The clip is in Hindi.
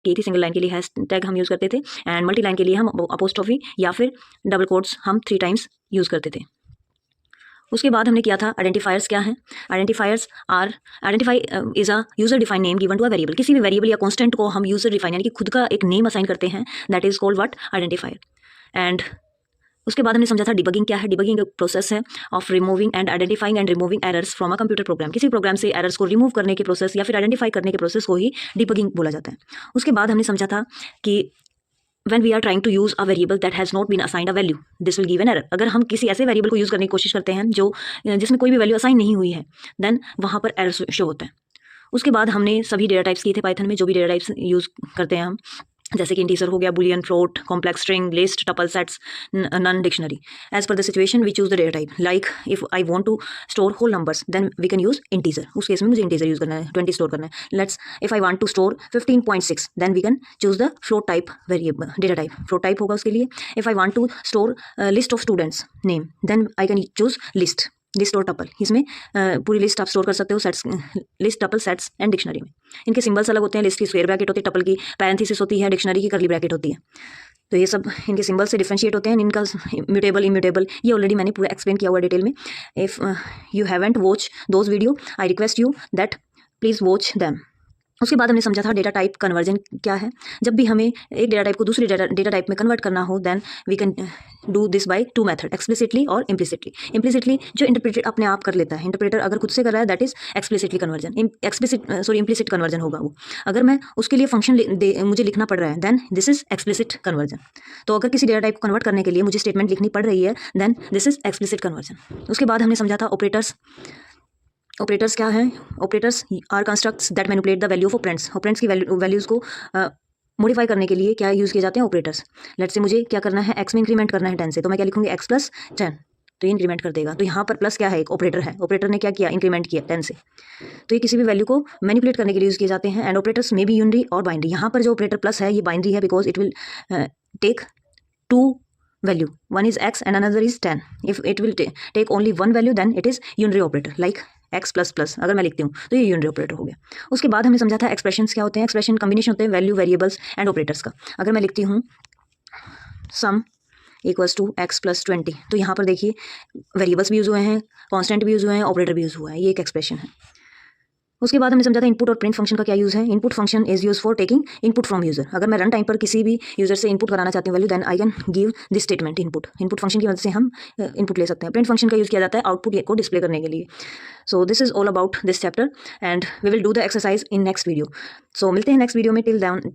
की थी, सिंगल लाइन के लिए हैश टैग हम यूज़ करते थे एंड मल्टी लाइन के लिए हम अपोस्ट्रोफी या फिर डबल कोट्स हम 3 टाइम्स यूज़ करते थे। उसके बाद हमने किया था आइडेंटिफायर्स क्या हैं। Identifiers are identify is a user define name given to a variable. किसी भी वेरिएबल या कांस्टेंट को हम यूजर डिफाइन यानी कि खुद का एक नेम असाइन करते हैं, that is called what, identifier. And उसके बाद हमने समझा था डिबगिंग क्या है। डिबगिंग एक प्रोसेस है of removing and identifying and removing errors from a computer program. किसी प्रोग्राम से एरर्स को रिमूव करने के प्रोसेस या फिर आइडेंटिफाई करने के प्रोसेस को ही डिबगिंग बोला जाता है। उसके बाद हमने समझा था कि when we are trying to use a variable that has not been assigned a value, this will give an error। अगर हम किसी ऐसे वेरिएबल को यूज़ करने की कोशिश करते हैं जो जिसमें कोई भी वैल्यू असाइन नहीं हुई है, देन वहाँ पर एरर शो होता है। उसके बाद हमने सभी डेटा टाइप्स किए थे पाइथन में, जो भी डेटा टाइप्स यूज़ करते हैं हम, जैसे कि इंटीजर हो गया, boolean, float, complex string, list, tuple, sets, none, dictionary. As per the situation we choose the data type. Like if I want to store whole numbers then we can use integer. उस केस में मुझे इंटीजर यूज करना है, 20 स्टोर करना है। Let's if I want to store 15.6 then we can choose the float type variable data type, float type होगा उसके लिए। If I want to store list of students name then I can choose list, list और टपल। इसमें पूरी लिस्ट आप स्टोर कर सकते हो, sets, list, tuple, sets and dictionary में। इनके सिंबल्स अलग होते हैं, लिस्ट की स्क्वायर ब्रैकेट होती है, टपल की पैरेंथेसिस होती है, डिक्शनरी की कर्ली ब्रैकेट होती है। तो ये सब इनके सिंबल से डिफरेंशिएट होते हैं। इनका म्यूटेबल, इम्यूटेबल, ये ऑलरेडी मैंने पूरा एक्सप्लेन किया हुआ डिटेल में। If you haven't watch those video I request you that please watch them. उसके बाद हमने समझा था डेटा टाइप कन्वर्जन क्या है। जब भी हमें एक डेटा टाइप को दूसरी डेटा टाइप में कन्वर्ट करना हो then we can do this by 2 method, explicitly और इम्प्लिसिटली। इम्प्लिसिटली जो इंटरप्रेटर अपने आप कर लेता है, इंटरप्रेटर अगर खुद से कर रहा है that is explicitly conversion. Implicit conversion होगा वो। अगर मैं उसके लिए फंक्शन मुझे लिखना पड़ रहा है then this is explicit conversion. तो अगर किसी डेटा टाइप को कन्वर्ट करने के लिए मुझे स्टेटमेंट लिखनी पड़ रही है then this is explicit conversion. उसके बाद हमने समझा था ऑपरेटर्स। ऑपरेटर्स क्या है? Operators are constructs that manipulate the value of operands. Operands की वैल्यूज़ को मॉडिफाई करने के लिए क्या यूज़ किए जाते हैं? ऑपरेटर्स। लेट्स से मुझे क्या करना है, एक्स में इंक्रीमेंट करना है 10 से, तो मैं क्या लिखूंगी, एक्स प्लस 10, तो ये इंक्रीमेंट कर देगा। तो यहाँ पर प्लस क्या है, एक ऑपरेटर है, ऑपरेटर ने क्या किया, इंक्रीमेंट किया 10 से। तो ये किसी भी वैल्यू को मैनिपुलेट करने के लिए यूज़ किए जाते हैं। And operators may be unary और बाइनरी। यहाँ पर जो ऑपरेटर प्लस है ये बाइनरी है because it will take 2 value, one is x and another is 10. if it will take only one value then it is unary operator, like x plus plus अगर मैं लिखती हूँ तो ये यूनरी ऑपरेटर हो गया। उसके बाद हमने समझा था एक्सप्रेशंस क्या होते हैं। एक्सप्रेशन कम्बिनेशन होते हैं वैल्यू, वेरिएबल्स एंड ऑपरेटर्स का। अगर मैं लिखती हूँ sum equals to x plus 20, तो यहाँ पर देखिए वेरिएबल्स भी यूज़ हुए हैं, कॉन्स्टेंट भी यूज़ हुए हैं, ऑपरेटर भी यूज़ हुआ है। ये एक एक्सप्रेशन है। उसके बाद हमने समझा था इनपुट और प्रिंट फंक्शन का क्या यूज़ है। Input function is use for taking input from user. अगर मैं रन टाइम पर किसी भी यूजर से इनपुट कराना चाहती हूँ value then I can give this statement input. Input function की मदद से हम इनपुट ले सकते हैं। प्रिंट फंक्शन का यूज़ किया जाता है आउटपुट को डिस्प्ले करने के लिए। So this is all about this chapter and we will do the exercise in next video. So मिलते हैं नेक्स्ट वीडियो में। Till then